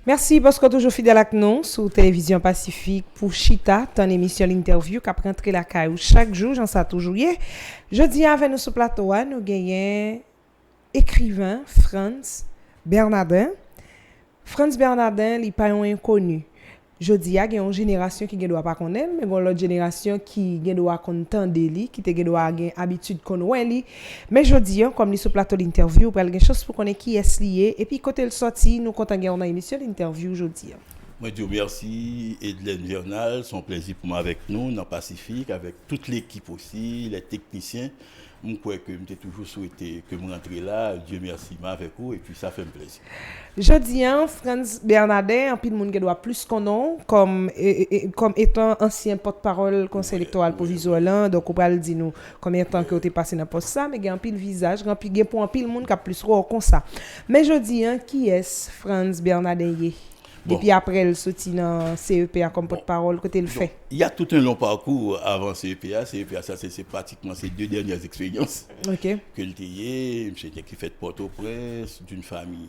Merci parce que toujours fidèle avec nous sur Télévision Pacifique pour Chita, ton émission l'interview qui a rentré la caillou chaque jour, j'en sais toujours. Jeudi avec nous sur le plateau, nous gagnons écrivain Franz Bernardin. Franz Bernardin, il n'est pas un inconnu. Jeudi, il y a une génération qui ne doit pas connaître, mais il y a l'autre génération qui doit connaître lui, qui doit avoir habitude de connaître lui. Mais jeudi, comme il est sur le plateau d'interview, il y a quelque chose pour connaître qui est lié. Et puis, côté le sorti, nous comptons gagner une émission d'interview jeudi. Moi, Dieu merci, Edlène Vernal, son plaisir pour moi avec nous, dans le Pacifique, avec toute l'équipe aussi, les techniciens. Je crois que j'ai toujours souhaité que je rentre là. Dieu merci, moi avec vous, et puis ça fait un plaisir. Jeudi, Franz Bernardin, un peu de monde qui doit plus connaître comme étant ancien porte-parole conseil électoral provisoire. Donc, on va le dire nous combien de temps que tu es passé dans poste ça, mais il y a un peu de visage, il y a un peu de monde qui a plus comme ça. Mais jeudi, qui est Franz Bernardin? Bon. Depuis après, il sorti dans CEPA comme porte-parole, côté le fait. Il y a tout un long parcours avant CEPA. CEPA, ça, c'est pratiquement ces 2 dernières expériences que j'ai. J'étais qui fait Port-au-Prince, d'une famille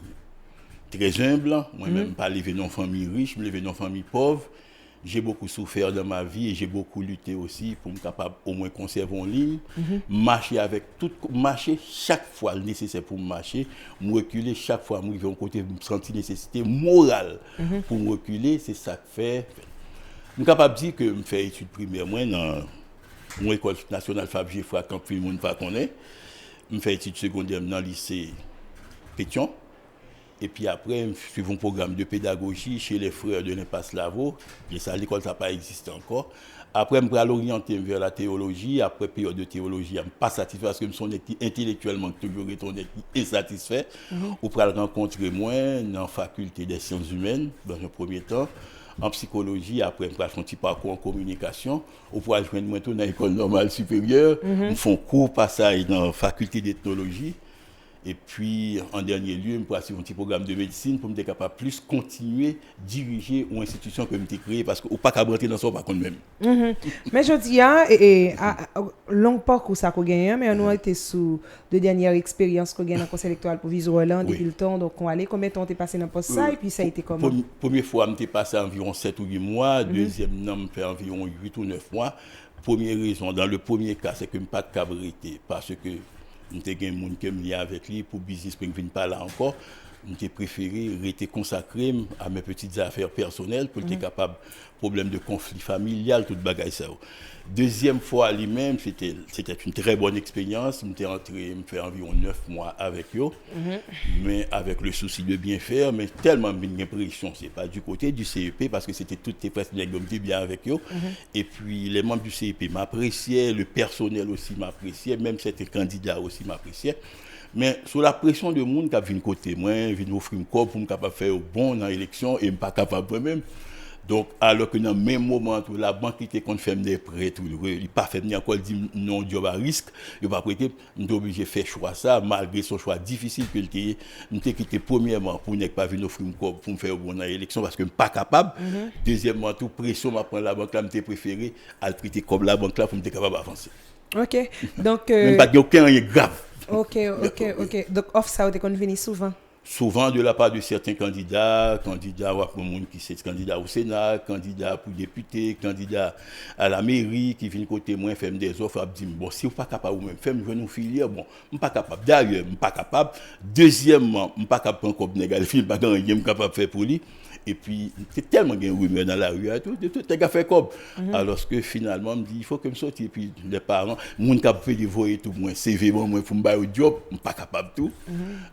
très humble. Moi-même, pas levé dans une famille riche, je levé dans une famille pauvre. J'ai beaucoup souffert dans ma vie et j'ai beaucoup lutté aussi pour me capable au moins conserver en ligne, marcher chaque fois nécessaire pour me marcher, me reculer chaque fois me arriver à un côté me sentir nécessité morale pour me reculer, c'est ça que fait. Je suis capable de dire que je fais études primaires moi dans mon école nationale Fab Giffra quand tout le monde pas connaît. Je fais études secondaires dans le lycée Pétion. Et puis après, je suis un programme de pédagogie chez les frères de l'Impasse Lavo. Et ça, l'école, ça n'a pas existé encore. Après, je vais l'orienter vers la théologie. Après, période de théologie, je ne suis pas satisfait parce que je suis intellectuellement toujours insatisfait. Ou pour le rencontrer moi dans la faculté des sciences humaines, dans un premier temps. En psychologie, après, je vais faire un petit parcours en communication. Ou pour joindre moi dans l'école normale supérieure. Je fais un court passage dans la faculté d'ethnologie. Et puis, en dernier lieu, je vais suivre un petit programme de médecine pour me être capable de plus continuer à diriger une institution que je créée parce qu'on ne peut pas rentrer dans ça par contre même. Mais je dis, long parcours ça qu'on gagne, mais on a été sous 2 dernières expériences qu'on gagne dans le conseil électoral provisoire depuis le temps. Donc, on allait combien de temps tu es passé dans le poste ça et puis ça a été comment? Première fois, je suis passé environ 7 ou 8 mois. Deuxième, je fait environ 8 ou 9 mois. Première raison, dans le premier cas, c'est que je n'ai pas de cabrité parce que j'ai des gens qui me lient avec lui pour business pour ne vienne pas là encore. J'ai préféré rester consacré à mes petites affaires personnelles pour être capable problème de conflit familial, toute bagaille ça. Deuxième fois lui-même, c'était une très bonne expérience. J'étais entré, me fait environ 9 mois avec eux, mais avec le souci de bien faire, mais tellement une impression, c'est pas du côté du CEP parce que c'était toutes les personnes qui bien avec eux. Et puis les membres du CEP m'appréciaient, le personnel aussi m'appréciait, même certains candidats aussi m'appréciaient. Mais sous la pression de monde qui vient côté moi, vient offrir un corps pour me capable faire bon dans l'élection et pas capable moi-même. Donc alors que dans le même moment où la banque était qu'on fait des prêts tout il pas fait venir encore dit non job à risque, il pas prêter, on est obligé de faire choix ça malgré son choix difficile que il était quitté premièrement pour ne pas venir offrir un corps pour me faire bon dans l'élection parce que pas capable. Deuxièmement tout pression m'a prendre la banque là me préféré à traiter comme la banque là pour me capable d'avancer. OK. Donc même pas aucun rien grave. OK. Donc, off ça, vous convenu souvent? Souvent de la part de certains candidats pour le monde qui c'est candidat au Sénat, candidat pour député, candidat à la mairie, qui viennent côté moi, faire des offres, dire bon, si vous pas capable ou même faire une filière, bon, je pas capable. D'ailleurs, je pas capable. Deuxièmement, je pas capable encore de négocier, je pas capable de faire pour lui. Et puis, c'est tellement de rumeurs dans la rue, tout les gars fait comme. Alors que finalement, je me dis, il faut que je sorte. Et puis, les parents, mon cap fait des voix et tout, moi, CV, moi, pour me faire un job, je ne suis pas capable de tout.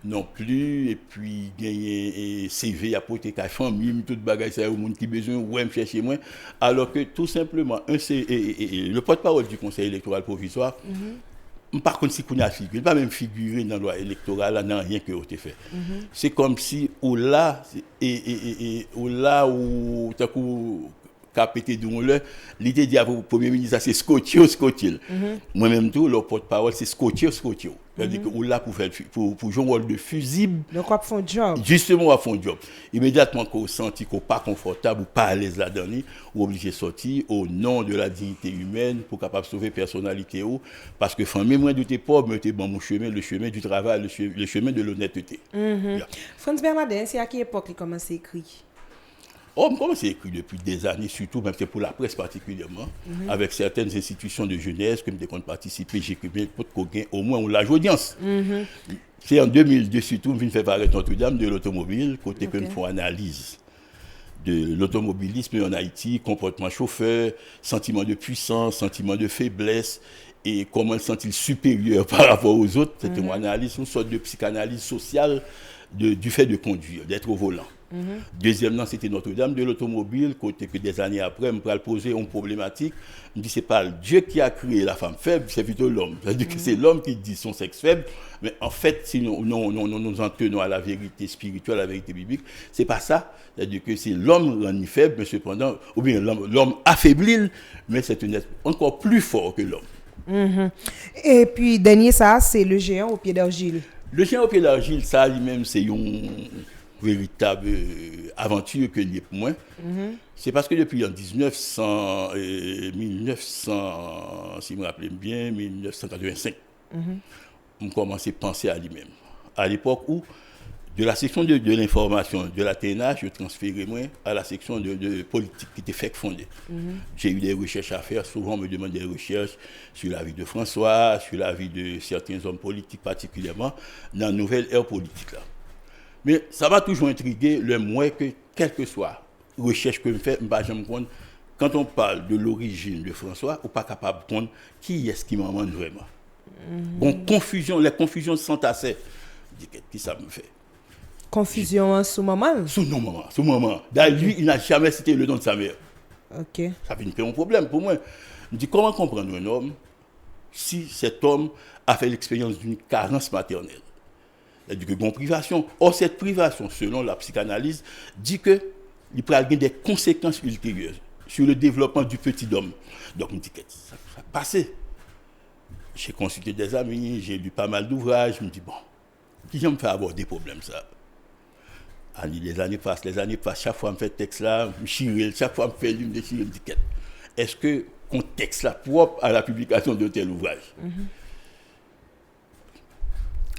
Non plus. Et puis, gagner CV, apporter ta famille, toute bagage, ça, au monde qui a besoin, ouais, me chercher moi. Alors que tout simplement, le porte-parole du conseil électoral provisoire, par contre, si on a figuré, il pas même figurer dans la loi électorale, là, non, rien que vous avez fait. C'est comme si, où là, où t'as capté l'idée de le Premier ministre, c'est scotché. Moi-même, tout, le porte-parole, c'est scotché. C'est-à-dire que là, pour jouer un rôle de fusible. Donc, on fait un job. Justement, on fait un job. Immédiatement, qu'on senti qu'on n'est pas confortable ou pas à l'aise là-dedans, on est obligé de sortir au nom de la dignité humaine pour capable sauver la personnalité. Parce que, famille, moi, de tes pauvres, mais t'es bon, mon chemin, le chemin du travail, le chemin de l'honnêteté. Franz Bernardin, c'est à quelle époque il commence à écrire? On commence à écrire depuis des années, surtout même pour la presse particulièrement, avec certaines institutions de jeunesse, comme des comptes participés, j'écris bien pour qu'on au moins on large audience. C'est en 2002 surtout, je fait paraître Notre-Dame de l'automobile, côté que nous faisons analyse de l'automobilisme en Haïti, comportement chauffeur, sentiment de puissance, sentiment de faiblesse, et comment le sent-il supérieur par rapport aux autres. C'est une analyse, une sorte de psychanalyse sociale du fait de conduire, d'être au volant. Deuxièmement, c'était Notre-Dame de l'automobile, côté que des années après, je me poser une problématique. Je me dis, c'est pas Dieu qui a créé la femme faible, c'est plutôt l'homme. C'est-à-dire que c'est l'homme qui dit son sexe faible, mais en fait, si nous nous en tenons à la vérité spirituelle, à la vérité biblique, c'est pas ça. C'est-à-dire que c'est l'homme rendu faible, mais cependant, ou bien l'homme affaibli, mais c'est un être encore plus fort que l'homme. Et puis, dernier, ça, c'est le géant au pied d'argile. Le géant au pied d'argile, ça lui-même, c'est une véritable aventure que lié pour moi. C'est parce que depuis en 1900, si je me rappelle bien, 1985, on commençait à penser à lui-même. À l'époque où, de la section de l'information de la TNH, je transférais moi à la section de politique qui était fait fondée. J'ai eu des recherches à faire, souvent on me demande des recherches sur la vie de François, sur la vie de certains hommes politiques particulièrement, dans la nouvelle ère politique là. Mais ça m'a toujours intrigué le moins que, quelle que soit la recherche que je fais, je me compte, quand on parle de l'origine de François, on n'est pas capable de comprendre qui est-ce qui m'en demande vraiment. Bon, les confusions s'entassaient. Je dis, qu'est-ce que ça me fait? Confusion en sous-maman? Sous-maman. D'ailleurs, lui, il n'a jamais cité le nom de sa mère. Ok. Ça fait un problème pour moi. Je me dis, comment comprendre un homme si cet homme a fait l'expérience d'une carence maternelle? C'est-à-dire que bon privation. Or, cette privation, selon la psychanalyse, dit qu'il peut y avoir des conséquences ultérieures sur le développement du petit homme. Donc, je me dis que ça passé. J'ai consulté des amis, j'ai lu pas mal d'ouvrages, je me dis, bon, qui j'aime faire avoir des problèmes, ça? Les années passent, chaque fois que je fais ce texte-là, je chire, chaque fois que je fais l'une des chire, je me dis, est-ce que contexte là propre à la publication de tel ouvrage?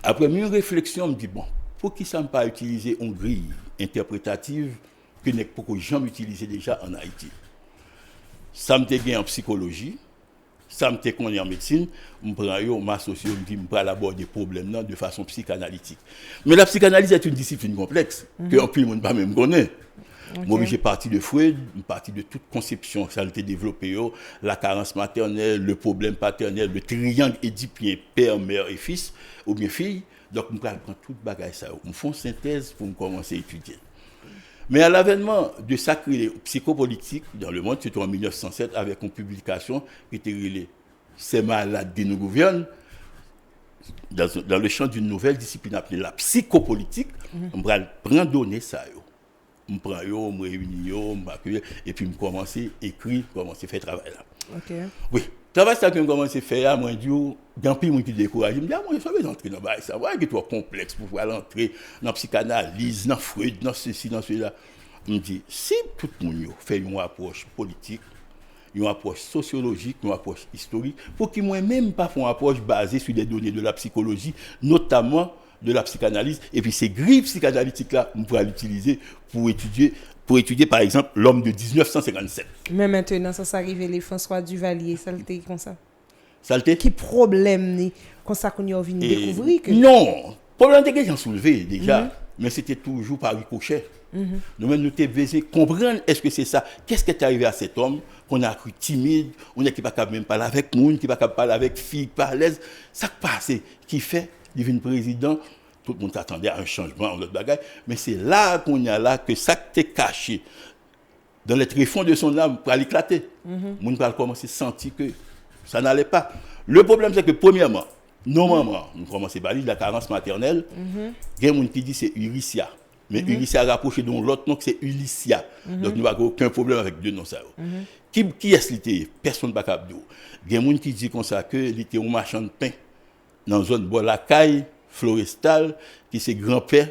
Après une réflexion, je me dis, bon, pour qui ça ne pas utiliser une grille interprétative que n'est pas jamais utilisé déjà en Haïti? Ça me dégaine en psychologie, ça me dégaine en médecine, je m'associe, je me dis, je vais aborder des problèmes de façon psychanalytique. Mais la psychanalyse est une discipline complexe, que en plus, le monde ne même connaît. Okay. Moi, j'ai parti de Freud, parti de toute conception que ça a été développée, la carence maternelle, le problème paternel, le triangle édipien, père, mère et fils, ou bien fille. Donc, je prends toute bagaille ça. Je fais une synthèse pour commencer à étudier. Mais à l'avènement de sacré psychopolitique dans le monde, c'était en 1907, avec une publication qui était relée « Ces malades qui nous gouvernent », dans le champ d'une nouvelle discipline appelée la psychopolitique, on va prendre donner ça. Je prends, je me réunis, je m'accueille, et puis je commence à écrire, je commence à faire travail là. Okay. Oui, le travail ça que je commence à faire, moi, je dis, dans le pays qui décourage, je me dis, moi, je vais entrer dans le ça, ouais, que toi complexe pour pouvoir entrer dans la psychanalyse, dans Freud, dans ceci, dans cela. Je me dis, si tout le monde fait une approche politique, une approche sociologique, une approche historique, pour qu'ils moi-même pas font une approche basée sur des données de la psychologie, notamment de la psychanalyse, et puis ces grilles psychanalytiques-là, on pourra l'utiliser pour étudier, par exemple, l'homme de 1957. Mais maintenant, ça arrive, les François Duvalier, ça l'était comme ça. Ça l'était? Qui problème, n'est comme ça qu'on y a venu découvrir que... Non, problème que j'ai soulevé déjà, mais c'était toujours par ricochet. Nous-mêmes, nous avons besoin de comprendre est-ce que c'est ça. Qu'est-ce qui est arrivé à cet homme qu'on a cru timide, on est qui ne peut pas même parler avec nous, qui ne peut pas parler avec fille, pas à l'aise. Ça passe, qui fait devient président, tout le monde s'attendait à un changement, en autre bagaille, mais c'est là qu'on y a là que ça t'est caché dans les tréfonds de son âme pour l'éclater. Le monde va commencer à sentir que ça n'allait pas. Le problème, c'est que premièrement, nos mamans, nous commençons à parler de la carence maternelle, il y a des gens qui disent que c'est Ulycia. Mais Ulycia rapproché de l'autre nom, c'est Ulycia. Donc nous n'avons aucun problème avec deux noms. Qui est-ce qui était? Personne ne peut pas dire. Il y a des gens qui disent comme ça qu'il était un marchand de pain dans la zone Bolacaille, Florestal, qui c'est grand-père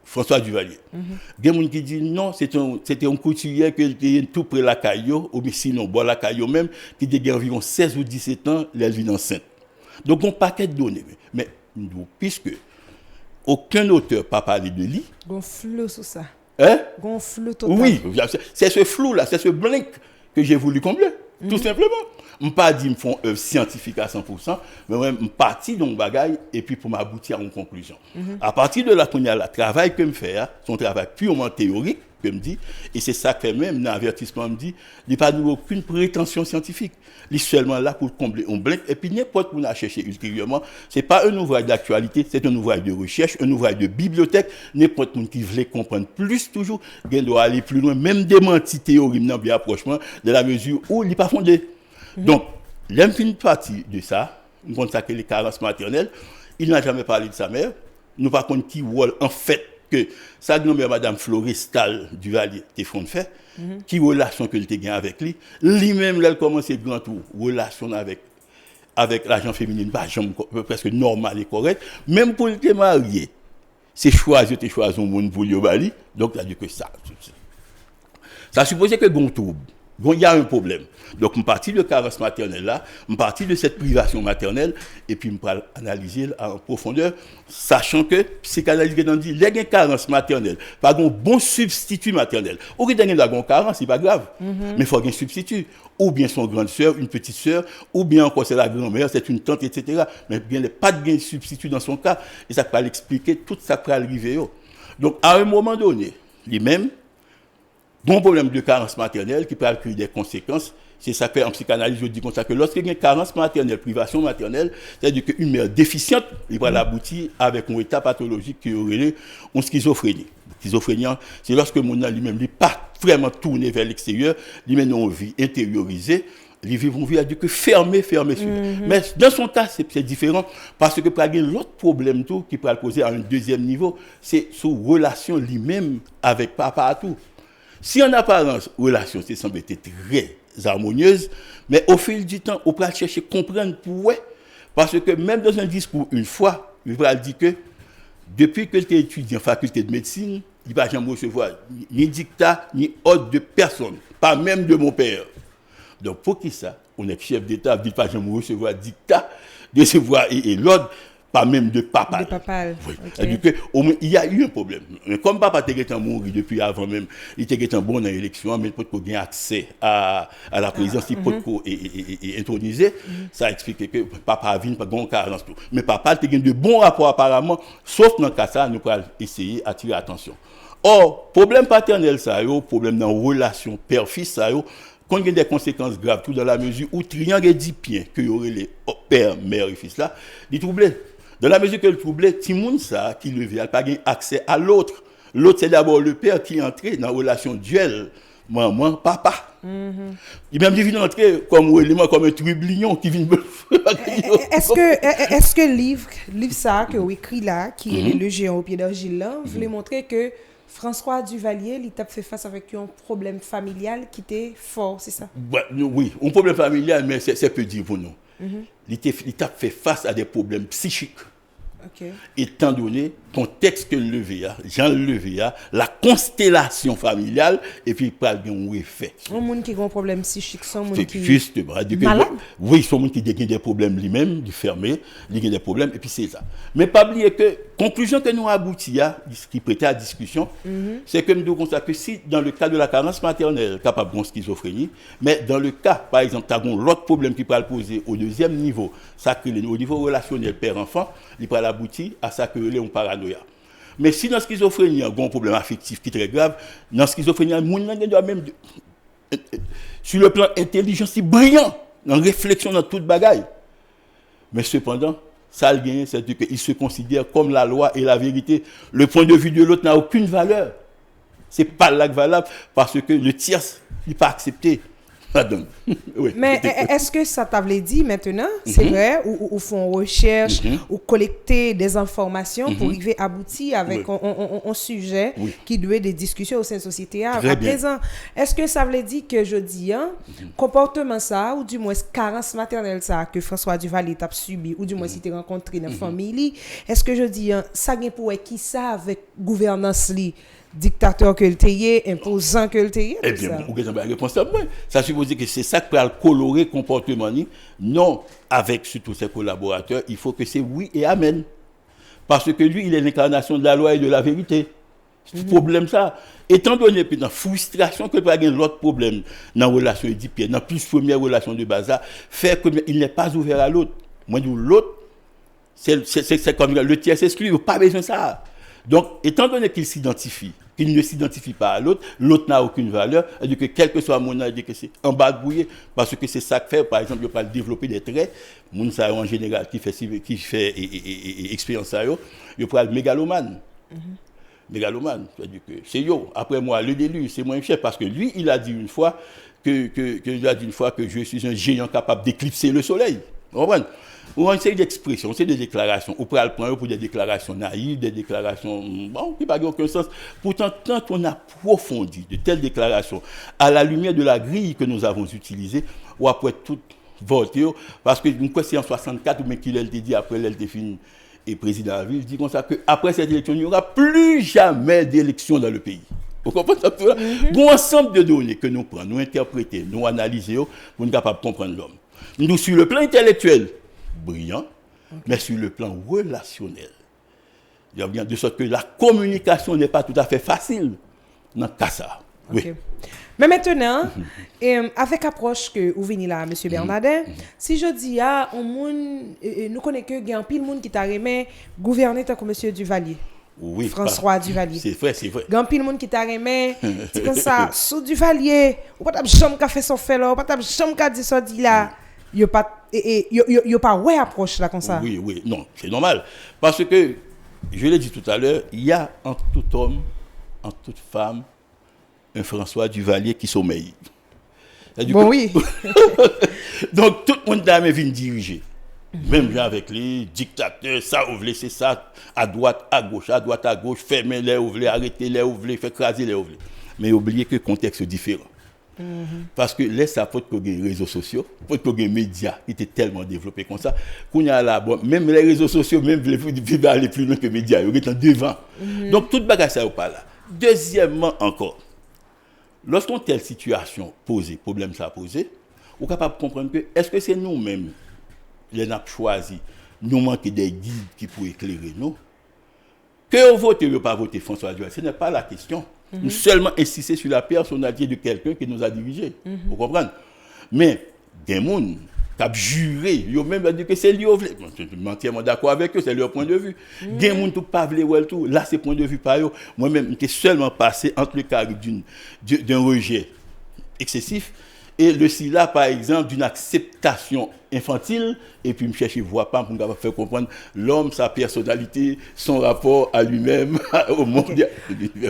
François Duvalier. Il y a des gens qui disent non, c'était un couturier qui était tout près de la Caillot, ou bien sinon, Bolacaille même, qui était environ 16 ou 17 ans, elle vit enceinte. Donc, on paquet de données. Mais puisque aucun auteur n'a parlé de lui, on flou sur ça. Hein? Un flou total. Oui, c'est ce flou-là, c'est ce blanc que j'ai voulu combler, tout simplement. Je ne pas dire qu'ils font œuvre scientifique à 100%, mais moi, je parti dans le bagage et puis pour m'aboutir à une conclusion. À partir de là, le travail que je fais, c'est un travail purement théorique, que me dit, et c'est ça que même l'avertissement me dit, il n'y a pas aucune prétention scientifique. Il est seulement là pour combler un blanc, et puis n'importe où on a cherché ultérieurement, ce n'est pas un ouvrage d'actualité, c'est un ouvrage de recherche, un ouvrage de bibliothèque, n'importe qui qui veut comprendre plus toujours, il doit aller plus loin, même démentir théorie, non, bien approchement, de la mesure où il n'est pas fondé. Donc, l'infime partie de ça, nous consacrons les carences maternelles, il n'a jamais parlé de sa mère, nous par contre qui rôle en fait que sa grand-mère Madame Florestal Duvalier t'es fond de fait, qui relation que tu gagne avec lui-même là commence grand tour, relation avec l'agent féminine pas presque normal et correct, même pour te marier. C'est choisir un monde pour lui bali, donc ça dit que ça suppose que gon trouble. Il y a un problème. Donc, je parti de carence maternelle là, je parti de cette privation maternelle, et puis je vais analyser en profondeur, sachant que psychanalyse qui dit, il y a une carence maternelle, pas un bon substitut maternel. Ou qu'il y a une carence, c'est pas grave, mais il faut un substitut. Ou bien son grande sœur, une petite sœur, ou bien encore c'est la grand-mère, c'est une tante, etc. Mais il n'y a pas de substitut dans son cas, et ça peut l'expliquer, tout ça peut arriver. Donc, à un moment donné, lui-même, bon problème de carence maternelle qui peut avoir des conséquences, c'est ça que en psychanalyse je dis comme ça que lorsqu'il y a une carence maternelle, privation maternelle, c'est-à-dire qu'une mère déficiente, il va aboutir avec un état pathologique qui aurait une schizophrénie. Schizophrénie, c'est lorsque mon âme lui-même n'est pas vraiment tourné vers l'extérieur, lui-même une vie intériorisée, il vit une vie à dire que fermé. Mais dans son cas, c'est différent parce que il y a l'autre problème tout qui peut le poser à un deuxième niveau, c'est sous relation lui-même avec papa à tout. Si en apparence, relation semble être très harmonieuse, mais au fil du temps, on peut chercher à comprendre pourquoi. Parce que même dans un discours, une fois, il va dire que depuis que tu es étudiant en faculté de médecine, il ne va jamais recevoir ni dictat, ni ordre de personne, pas même de mon père. Donc, pour qui ça? On est chef d'État, il ne va jamais recevoir dictat, recevoir et l'ordre. Pas même de papa. De papa. Oui. Okay. Il y a eu un problème. Comme papa était mort depuis avant même, il était bon dans l'élection, mais il peut pas gagner accès à la présidence, il peut pas introniser. Ça explique que papa a vu pas grand carence tout. Mais papa a de bons rapports apparemment, sauf dans le cas ça, nous allons essayer d'attirer l'attention. Or, problème paternel ça, problème dans la relation père-fils ça, quand il y a des conséquences graves, tout dans la mesure où triangle édipien, que y aurait les père, mère et fils là, il troublait. Dans la mesure que le troublait, Timoun ça, qui le vit, n'a pas accès à l'autre. L'autre, c'est d'abord le père qui est entré dans la relation duel, maman, papa. Il même vient entrer comme un trublion qui vient. Est-ce que le livre ça que vous écrit là, qui est le géant au pied d'argile là, voulait montrer que François Duvalier, il t'a fait face avec un problème familial qui était fort, c'est ça? Oui, un problème familial, mais c'est peu dire pour nous. Il t'a fait face à des problèmes psychiques. Okay. Étant donné le contexte que Jean levé, la constellation familiale, et puis pas de effet. Un monde qui a un problème psychique, c'est un monde qui justement, malade. Oui, c'est un monde qui a des problèmes lui-même, du fermé, il a des problèmes, et puis c'est ça. Mais pas oublier que, conclusion que nous aboutit à, qui prêtait à discussion, c'est que nous devons constater que si, dans le cas de la carence maternelle, capable de schizophrénie, mais dans le cas, par exemple, tu as l'autre problème qui peut le poser au deuxième niveau, ça au niveau relationnel père-enfant, il peut aboutir à ça que l'on paranoïa. Mais si dans la schizophrénie, il y a un problème affectif qui est très grave, dans la schizophrénie, il y a même sur le plan intelligent, c'est brillant, dans réflexion, dans toute bagaille. Mais cependant, ça le gagne, c'est qu'il se considère comme la loi et la vérité. Le point de vue de l'autre n'a aucune valeur. Ce n'est pas là valable parce que le tiers n'est pas accepté. Oui. Mais est-ce que ça t'avait dit maintenant, c'est vrai, ou font recherche, ou collecter des informations pour arriver à aboutir avec un sujet qui doit des discussions au sein de la société à présent? Est-ce que ça veut dire que je dis, comportement ça, ou du moins carence maternelle ça, que François Duvalier t'a subi, ou du moins si tu rencontré dans la famille, est-ce que je dis, ça vient pour qui ça avec gouvernance li? Dictateur que le tayé, imposant que le tayé. Eh bien, vous avez la réponse à moi. Ça suppose que c'est ça qui peut colorer le comportement. Non, avec surtout ses collaborateurs, il faut que c'est oui et amen. Parce que lui, il est l'incarnation de la loi et de la vérité. Problème ça. Étant donné que dans la frustration que pas gagner l'autre problème dans la relation édipienne, dans plus première relation de bazar, fait qu'il n'est pas ouvert à l'autre. Moi, l'autre, c'est comme le tiers exclu, il n'a pas besoin de ça. Donc, étant donné qu'il s'identifie, qu'il ne s'identifie pas à l'autre, l'autre n'a aucune valeur, et que quel que soit mon âge, que c'est en bas de bouillé, parce que c'est ça que fait, par exemple, il va développer des traits, mon ça en général qui fait expérience ça, il va le mégalomane. Mégalomane, c'est-à-dire que c'est yo. Après moi, le délu, c'est moins cher parce que lui, il a dit une fois que je suis un géant capable d'éclipser le soleil. Vous comprenez? On a une série d'expressions, c'est des déclarations. On peut le prendre pour des déclarations naïves, des déclarations qui n'ont aucun sens. Pourtant, quand on approfondit de telles déclarations à la lumière de la grille que nous avons utilisée, ou après tout voter, parce que nous c'est en 64, mais qu'il a dit après l'elle définit et président de la ville, dit comme ça qu'après cette élection, il n'y aura plus jamais d'élection dans le pays. Vous comprenez ça? Bon ensemble de données que nous prenons, nous interprétons, nous analysons pour être capables de comprendre l'homme. Nous, sur le plan intellectuel, brillant, mais sur le plan relationnel, il y a bien de sorte que la communication n'est pas tout à fait facile dans le cas ça. Oui. Okay. Mais maintenant, avec l'approche que vous venez là, M. Bernardin, si je dis à un monde, nous connaissons que il y a un pile monde qui t'a remis gouverner tant que M. Duvalier. Oui, François Duvalier. C'est vrai, c'est vrai. Il y a un pile monde qui t'a remis, c'est comme ça, sous Duvalier, ou pas de chambre qui fait son fait là, ou pas de chambre qui a dit ça dit là. Il n'y a pas ouais approche là comme ça. Oui, oui, non, c'est normal. Parce que, je l'ai dit tout à l'heure, il y a en tout homme, en toute femme, un François Duvalier qui sommeille. Bon, oui. Donc, tout le monde vient diriger. Même bien avec les dictateurs, ça, vous voulez, c'est ça, à droite, à gauche, fermez-les, vous voulez, arrêtez-les, vous voulez, faites craser-les, vous voulez. Mais oubliez que le contexte est différent. Parce que là, ça faut que les réseaux sociaux, faut que les médias étaient tellement développés comme ça, qu'on y a là, bon, même les réseaux sociaux, même vivent aller plus loin que les médias, ils sont devant. Donc, toute bagage ça n'est pas là. Deuxièmement, encore, lorsqu'on telle situation posée, problème ça posé, on est capable de comprendre que est-ce que c'est nous-mêmes, les avons choisi, nous manquons des guides qui pourraient éclairer nous, que on vote ou pas voter François Duvalier, ce n'est pas la question. Nous seulement insister sur la personnalité de quelqu'un qui nous a dirigés. Vous comprenez? Mais des gens qui ont juré, ils ont même dit que c'est lui. Je suis entièrement d'accord avec eux, c'est leur point de vue. Des gens qui n'ont pas voulu tout. Là, c'est point de vue par eux. Moi-même, je suis seulement passé entre le cas d'un rejet excessif et le sila, par exemple, d'une acceptation infantile, et puis me chercher voix pas pour faire comprendre l'homme, sa personnalité, son rapport à lui-même, au monde. Okay.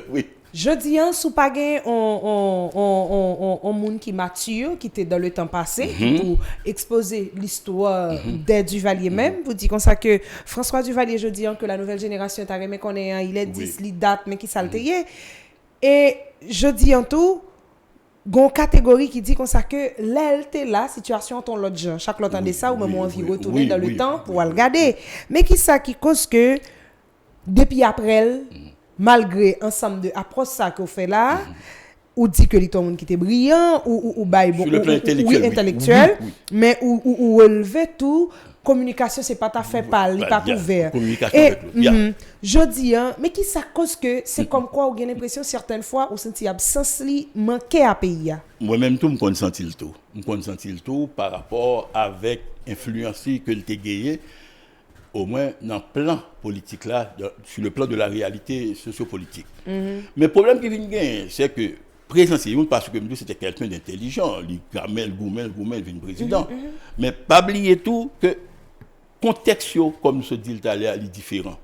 Oui. Je dis, sous pas on monde qui mature, qui était dans le temps passé, pour exposer l'histoire des Duvalier même. Vous dites comme ça que François Duvalier, je dis que la nouvelle génération est arrivée qu'on est, il est 10, il date, mais qui s'alteye. Et je dis en tout, gon catégorie qui dit comme ça que l'elle là situation ton l'autre genre chaque l'autre de ça ou même envie retourner dans le temps pour regarder mais qui ça qui cause que depuis après elle malgré ensemble de approche ça qu'on fait là ou dit que les ton monde qui était brillant ou bail bon intellectuel mais ou relever tout communication c'est pas ta fait parler pas ouvert et je dis mais qui ça cause que c'est comme quoi on a l'impression certaines fois ou senti absence li manquer à pays. Moi-même tout me consenti le tout par rapport avec influence que le gagné au moins dans le plan politique là sur le plan de la réalité sociopolitique. Mais le problème qui vient gagner c'est que président parce que c'était quelqu'un d'intelligent, il Gamel Goumel vient président. Mais pas oublier tout que contexte comme se dit tout à l'heure est différent.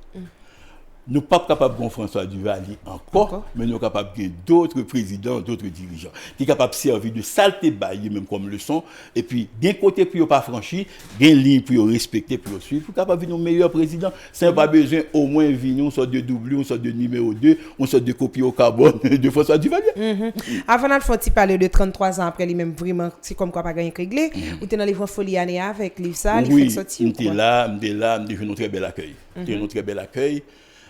Nous ne sommes pas capables de François Duvalier encore, mais nous sommes capables de d'autres présidents, d'autres dirigeants, qui sont capables de servir de saleté baille, même comme leçon, et puis d'un côté, pour ne pas franchir, d'une ligne pour respecter, pour suivre, pour capable de nos meilleurs présidents, sans pas besoin au moins de venir, on sort de doublé, on sort de numéro 2, on sort de copie au carbone de François Duvalier. Avant de faire parler de 33 ans après, lui-même vraiment, c'est comme quoi pas gagné réglé, ou tu es dans les folie année avec lui, ça, il fait sortir. Oui, je fais un très bel accueil. C'est un très bel accueil.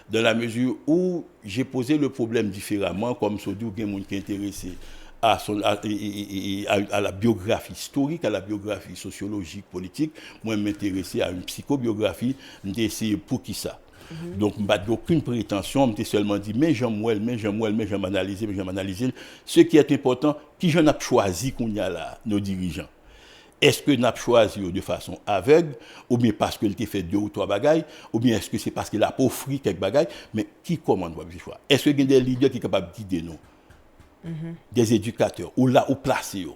Dans la mesure où j'ai posé le problème différemment, comme Sodou, il y a des gens qui sont intéressés à la biographie historique, à la biographie sociologique, politique. Moi, je m'intéressais à une psychobiographie, j'ai essayé pour qui ça. Donc, je n'ai aucune prétention, je seulement dit, mais j'aime analyser. Ce qui est important, qui j'en ai choisi qu'on y a là, nos dirigeants. Est-ce que nous avons choisi de façon aveugle, ou bien parce qu'il a fait 2 ou 3 bagailles, ou bien est-ce que c'est parce qu'il a offert quelques bagailles, mais qui commande le choix? Est-ce qu'il y a des leaders qui sont capables de guider nous? Des éducateurs, ou là, ou placés.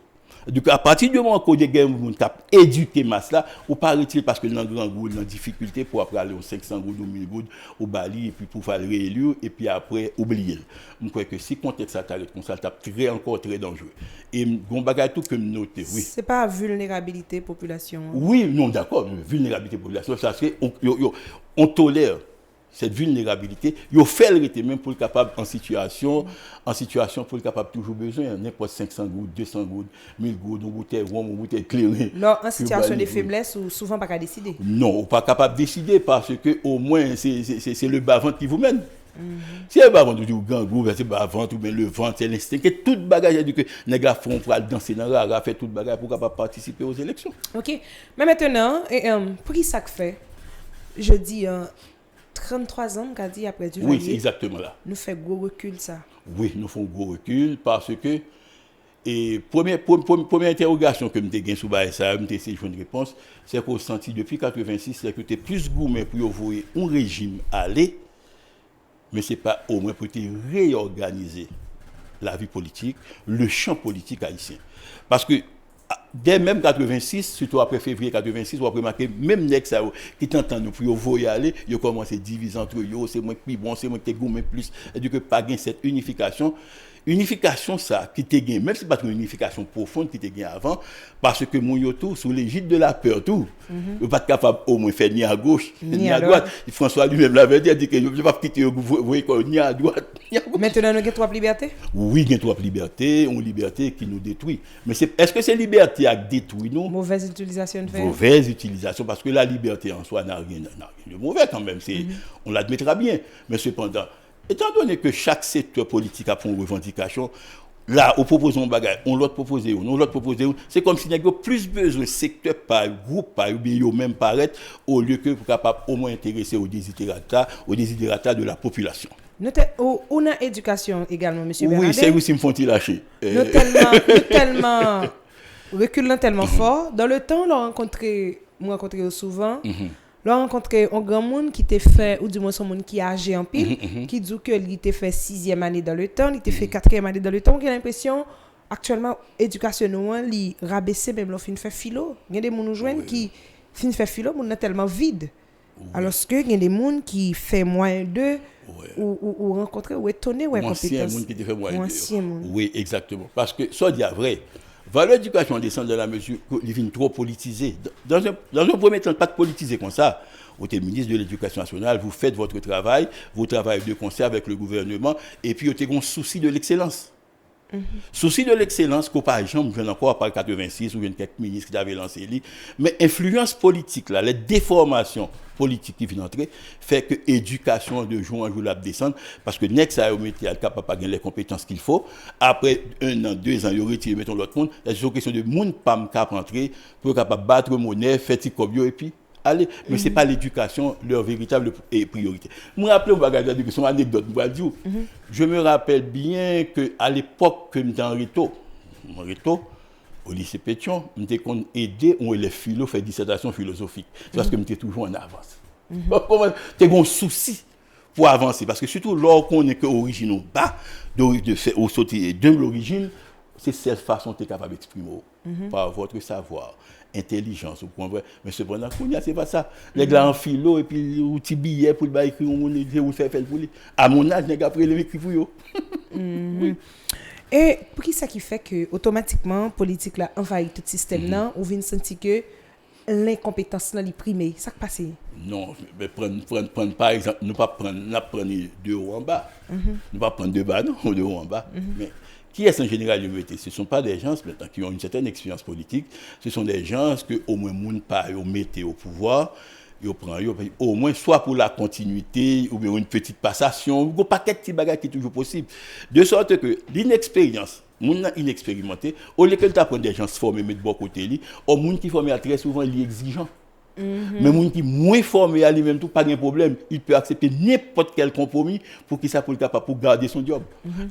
Donc, à partir du moment où il y a des gens qui ont éduqué masse là, ou paraît-il parce que dans grand goût, dans difficulté pour après aller aux 500 gouttes ou 1000 gouttes au Bali, et puis pour faire le réélire, et puis après oublier. Je crois que si le contexte s'arrête comme ça, c'est encore très dangereux. Et on bagaille tout que noter, oui. C'est pas vulnérabilité population. Oui, non, d'accord, vulnérabilité population, ça c'est on tolère cette vulnérabilité, il fait le même pour le capable en situation pour le capable toujours besoin, n'importe 500 gouttes, 200 gouttes, 1000 gouttes, une bouteille rhum, une bouteille éclairée. Là, en situation de faiblesse, ou souvent pas qu'à décider. Non, pas capable de décider parce que au moins c'est le bas-ventre qui vous mène. Si le bas-ventre du gangou, c'est le bas-ventre ou bien le ventre, c'est l'instinct que tout bagage dit que les gars font pour danser dans la rare, faire tout bagage pour capable participer aux élections. OK. Mais maintenant, pour qui ça fait? Je dis 33 ans qu'a dit après du Oui, c'est exactement là. Nous fait gros recul ça. Oui, nous faisons gros recul parce que et première interrogation que nous avons sur ça, nous avons essayé de une réponse, c'est qu'on senti depuis 86 c'est que tu es plus gourmand pour voir un régime aller, mais ce n'est pas au moins pour réorganiser la vie politique, le champ politique haïtien. Parce que dès même 86, surtout après février 86, on a remarqué, même les gens qui t'entendent pour vous y aller, ils ont commencé à diviser entre eux, c'est moi qui bon, c'est moi qui gourmand plus, et du coup, pas gain cette unification. Unification, ça, qui te gagne, même si ce n'est pas une unification profonde qui te gagne avant, parce que mon yoto, sous l'égide de la peur, tout, il n'est pas capable au moins faire ni à gauche, ni à droite. François lui-même l'avait dit, il dit que je ne vais pas quitter ni à droite, ni à gauche. Maintenant, nous avons 3 libertés? Oui, il y a 3 libertés, une liberté qui nous détruit. Mais est-ce que c'est liberté à détruire nous? Mauvaise utilisation de fait. Mauvaise utilisation, parce que la liberté en soi n'a rien de mauvais quand même, on l'admettra bien. Mais cependant, étant donné que chaque secteur politique a une revendication, là, on propose un bagage, on l'autre propose, c'est comme s'il y avait plus besoin de secteur par groupe, par même paraître, au lieu que pour capable au moins intéresser aux desiderata de la population. Nous avons éducation également, M. Bernadette. Oui, c'est aussi me font-ils lâcher. Nous tellement reculant tellement fort. Dans le temps, on rencontré souvent. Là, on rencontré un grand monde qui t'a fait, ou du moins son monde qui a âgé en pile, qui dit qu'il t'a fait 6e année dans le temps, il t'a fait 4e année dans le temps. J'ai l'impression, actuellement, l'éducation, il rabaissé même l'on fin fait philo. Il y a des gens jeunes qui fin fait philo, mais tellement vide. Alors que il y a des gens qui fait moins d'eux, ou rencontrer, ou étonner, ou ancien monde qui te fait moins d'eux. Oui, exactement. Parce que, ça dit vrai. Valeur d'éducation descend dans la mesure qu'il vient trop politisé. Dans un premier temps, pas de politiser comme ça. Vous êtes ministre de l'Éducation nationale, vous faites votre travail, vous travaillez de concert avec le gouvernement, et puis vous avez un souci de l'excellence. Souci de l'excellence, qu'on par exemple, je viens encore par 86, ou quelques ministres qui avaient lancé lui, mais influence politique, là, les déformations politiques qui viennent entrer, fait que l'éducation de jour en jour la descendre, parce que next à est capable de gagner les compétences qu'il faut. Après 1 an, 2 ans, il retire, mettons l'autre monde. Il y a une question de monde pas capable rentrer pour capable battre monnaie, faire petit cobio et puis aller. Mais c'est pas l'éducation leur véritable priorité. Je me rappelle une son anecdote, je me rappelle bien que à l'époque que j'étais en Réto, au lycée Pétion, j'étais aidé on élève philo faire dissertation philosophique parce que j'étais toujours en avance. Tu as un souci pour avancer parce que surtout lorsqu'on est que originaux bas de faire au sauter de l'origine, c'est cette façon que tu es capable d'exprimer par votre savoir, intelligence, vous comprenez. Mais cependant, c'est pas ça. Les gars en philo et puis ou petit billet pour le écrire ou faire pour lui. À mon âge, les gars après les écrire pour eux. Et pour qui ça qui fait que automatiquement politique là envahit tout système là, ou vient sentir que l'incompétence là li primée, ça qui passe? Non, mais prendre par exemple, nous pas prendre 2 hauts en bas. Nous pas prendre 2 bas non, 2 hauts en bas. Mais qui est en général le métier? Ce ne sont pas des gens maintenant qui ont une certaine expérience politique, ce sont des gens que au moins moun pas au mettre au pouvoir. Yo prend au moins soit pour la continuité ou bien une petite passation, un paquet de petits bagages qui est toujours possible. De sorte que l'inexpérience, moun inexpérimenté, au lieu que tu apprends des gens se former mettre bon côté li, au monde qui forme très souvent il est exigeant. Mais moun qui moins formé à lui-même tout pas de problème, il peut accepter n'importe quel compromis pour qu'il soit capable pour garder son job.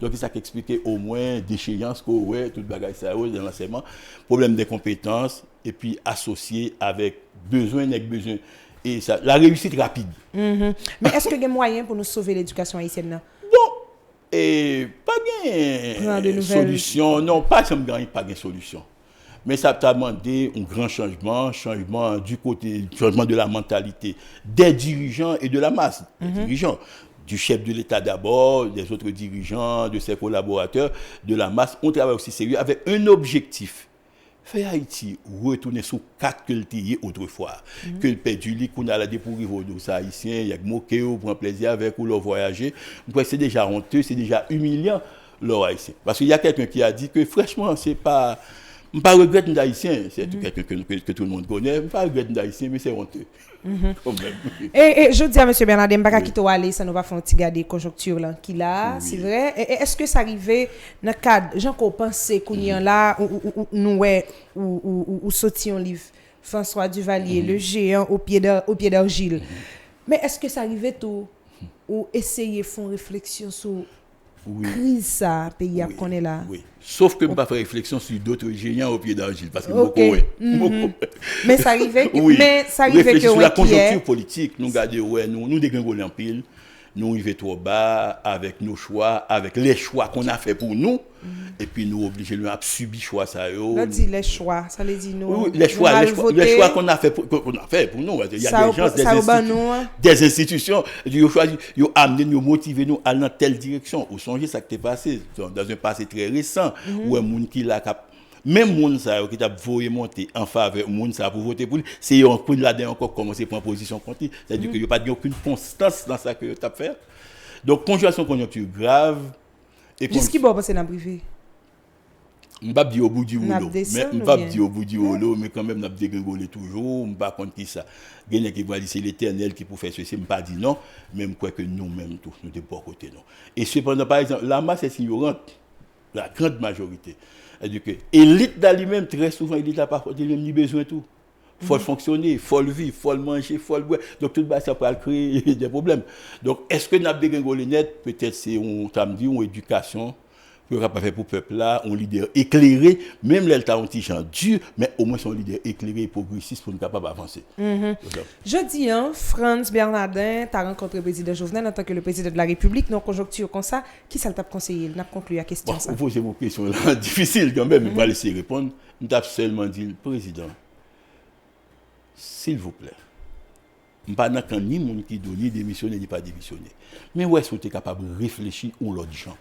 Donc il ça expliquer au moins déchéance que ouais toute bagaille ça dans l'enseignement, problème des compétences et puis associé avec besoin. Et ça, la réussite rapide. Mais est-ce qu'il y a moyen pour nous sauver l'éducation haïtienne là? Bon, et pas de solution. Non, pas de solution. Mais ça t'a demandé un grand changement du côté, changement de la mentalité des dirigeants et de la masse. Des dirigeants, du chef de l'État d'abord, des autres dirigeants, de ses collaborateurs, de la masse. On travaille aussi sérieux avec un objectif. Faire Haïti retourner sous quatre que le tient autrefois. Que le père du lit qu'on a la découvrir aux haïtiens, il y a moqué ou prend plaisir avec ou leur voyager. C'est déjà honteux, c'est déjà humiliant leur haïtien. Parce qu'il y a quelqu'un qui a dit que franchement, c'est pas. Je ne regrette pas d'haïtien, c'est quelqu'un que tout le monde connaît. Je ne regrette pas d'haïtien, mais c'est honteux. Et je dis à M. Bernard, je ne vais pas quitter aller, ça ne va pas faire un petit garder conjoncture là qu'il a, c'est vrai. Est-ce que ça arrivait dans le cadre, j'en pense qu'on y en là, ou sorti un livre, François Duvalier, le géant au pied d'argile. Mais est-ce que ça arrivait tout, ou essayer de faire une réflexion sur crise ça, pays à qu'on est là? Oui. Sauf que je ne pas faire réflexion sur d'autres géants au pied d'argile. Parce que Mais ça arrivait que. Mais ça arrivait que. Sur la conjoncture politique, nous regardons, nous dégringolons en pile, nous arrivons trop bas avec nos choix, avec les choix qu'on a fait pour nous, et puis nous obligés de subir choix ça. On dit les choix, ça les dit nous. Oui, les choix qu'on a fait pour nous. Il y a des gens, des institutions, ils ont amené, nous motivé nous à dans telle direction. Vous songez ça qui est passé dans un passé très récent, où un monde qui l'a même monde ça qui t'a voulu monter en faveur monde ça pour voter pour lui, c'est on peut là-dedans encore commencer à prendre position contre lui, c'est-à-dire qu'il n'y a pas aucune constance dans ça que tu as fait. Donc conjonction conjoncture grave et jusqu'à bon passer dans privé. On va dire au bout du rouleau, mais on va dire au bout du rouleau, mais quand même on a dégringolé toujours, on va contre qui ça. Quelqu'un qui va dire c'est l'Éternel qui pour faire ceci, on pas dit non, même quoi que nous-mêmes tous nous de bon côté non. Et cependant par exemple la masse est ignorante, la grande majorité. C'est-à-dire que l'élite d'elle-même, très souvent, l'élite n'a pas ni besoin de tout. Il faut fonctionner, il faut le vivre, il faut le manger, il faut le boire. Donc, tout ça peut créer des problèmes. Donc, est-ce que nous avons dégringolé net? Peut-être c'est une éducation que nous avons fait pour le peuple là, un leader éclairé, même l'État un petit gens dur, mais au moins son leader éclairé et progressiste pour nous capable d'avancer. Je dis, Franz Bernardin, tu as rencontré le président Jovenel en tant que le président de la République, dans une conjoncture comme ça, qui ça t'a conseillé? On a conclu la question. Vous posez vos questions là, difficile quand même, je vais laisser répondre. Nous avons seulement dit, président, s'il vous plaît, je ne pas ni monde qui donne ni démissionner ni pas démissionner. Mais où est-ce que tu es capable de réfléchir ou l'autre gens?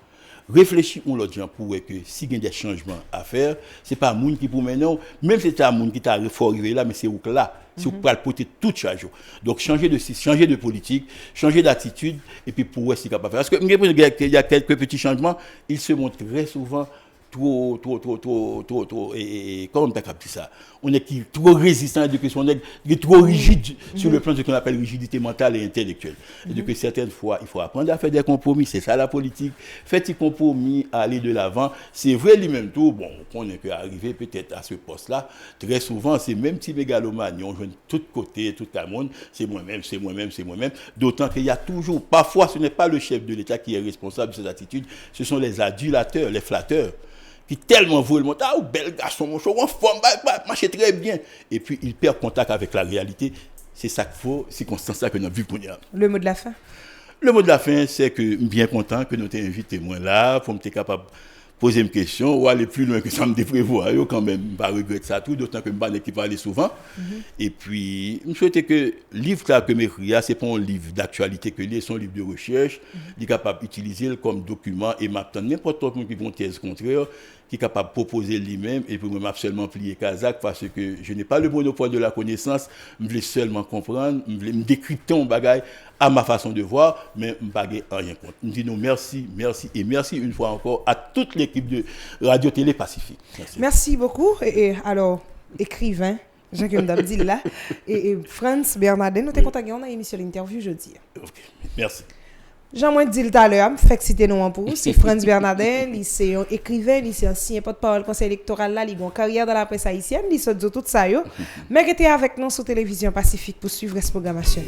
Réfléchir ou l'autre gens pour que s'il y a des changements à faire, ce n'est pas un monde qui pour maintenant, même si c'est un monde qui t'a arrivé là, mais c'est où que là, c'est où pour porter toute charge. Donc changer de politique, changer d'attitude, et puis pour être capable de faire. Parce que il y a quelques petits changements, ils se montrent très souvent trop, et comment on t'a capté ça? On est trop résistant à l'éducation, on est trop rigide sur le plan de ce qu'on appelle rigidité mentale et intellectuelle. Et donc certaines fois, il faut apprendre à faire des compromis, c'est ça la politique. Faites des compromis, aller de l'avant. C'est vrai lui-même tout, bon, on est arrivé peut-être à ce poste-là. Très souvent, c'est même si mégalomanie, on joue de tous côtés, tout le monde, c'est moi-même. D'autant qu'il y a toujours, parfois ce n'est pas le chef de l'État qui est responsable de cette attitude, ce sont les adulateurs, les flatteurs, qui tellement voient le monde, ah, bel garçon, mon chou, en forme, marche très bien. Et puis, il perd contact avec la réalité. C'est ça qu'il faut, c'est constant ça que nous avons vu pour nous. Le mot de la fin? Le mot de la fin, c'est que je suis bien content que nous t'ayons invité moi là, pour me être capable de poser une question ou aller plus loin que ça me prévoit. Quand même, je ne pas regretter ça tout, d'autant que je ne vais pas aller souvent. Et puis, je souhaite que le livre que je m'écris, ce n'est pas un livre d'actualité que c'est un livre de recherche. Il est capable d'utiliser comme document et m'attendre n'importe qui vont thèse contraire, qui est capable de proposer lui-même et pour moi seulement plier Kazakh parce que je n'ai pas le monopole de la connaissance, je veux seulement comprendre, je veux me décrypter un bagage à ma façon de voir, mais je ne veux rien contre. Je dis nous merci et merci une fois encore à toute l'équipe de Radio-Télé Pacifique. Merci beaucoup. Et alors, écrivain, Jean-Guillaume Dabdil là, et Franz Bernardin, nous t'es contacté, on a émis sur l'interview jeudi. Ok, merci. Jean-Moi dit tout à l'heure, fait que citer nous pour c'est Franz Bernardin, il c'est un écrivain, il c'est ancien porte-parole conseil électoral là, il a une carrière dans la presse haïtienne, il sort tout ça yo. Mais qui était avec nous sur télévision Pacifique pour suivre cette programmation.